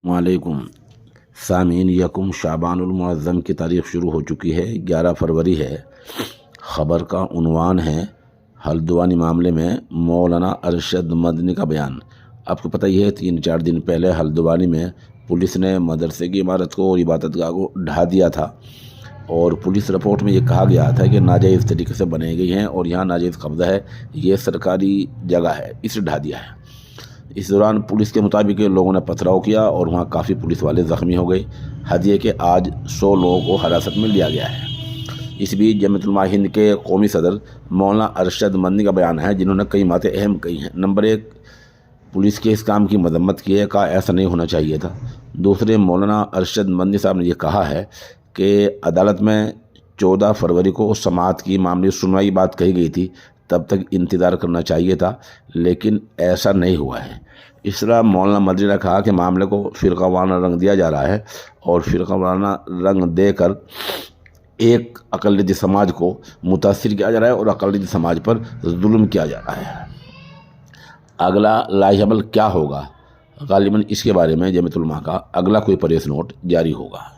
वालेकुम सामीन यकुम शाबानुल की तारीख़ शुरू हो चुकी है। 11 फरवरी है। ख़बर का उन्वान है हल्द्वानी मामले में मौलाना अरशद मदनी का बयान। आपको पता ही है 3-4 दिन पहले हल्द्वानी में पुलिस ने मदरसे की इमारत को और इबादतगाह को ढा दिया था और पुलिस रिपोर्ट में ये कहा गया था कि नाजायज़ तरीके से बनाई गई हैं और यहाँ नाजायज़ कब्ज़ा है, ये सरकारी जगह है, इसे ढा दिया है। इस दौरान पुलिस के मुताबिक लोगों ने पथराव किया और वहाँ काफ़ी पुलिस वाले ज़ख्मी हो गए। हद ये कि आज 100 लोगों को हिरासत में लिया गया है। इस बीच जमीयत उलमा हिंद के कौमी सदर मौलाना अरशद मदनी का बयान है, जिन्होंने कई बातें अहम कही हैं। नंबर 1, पुलिस के इस काम की मजम्मत की है, कहा ऐसा नहीं होना चाहिए था। दूसरे, मौलाना अरशद मदनी साहब ने यह कहा है कि अदालत में 14 फरवरी को समाअत की मामले सुनवाई बात कही गई थी, तब तक इंतज़ार करना चाहिए था, लेकिन ऐसा नहीं हुआ है। इस तरह मौलाना मदनी ने कहा कि मामले को फ़िरक़ावाराना रंग दिया जा रहा है और फ़िरक़ावाराना रंग देकर एक अक़लियती समाज को मुतासिर किया जा रहा है और अक़लियती समाज पर जुल्म किया जा रहा है। अगला लाइहमल क्या होगा, गालिबन इसके बारे में जमीयत उलमा का अगला कोई प्रेस नोट जारी होगा।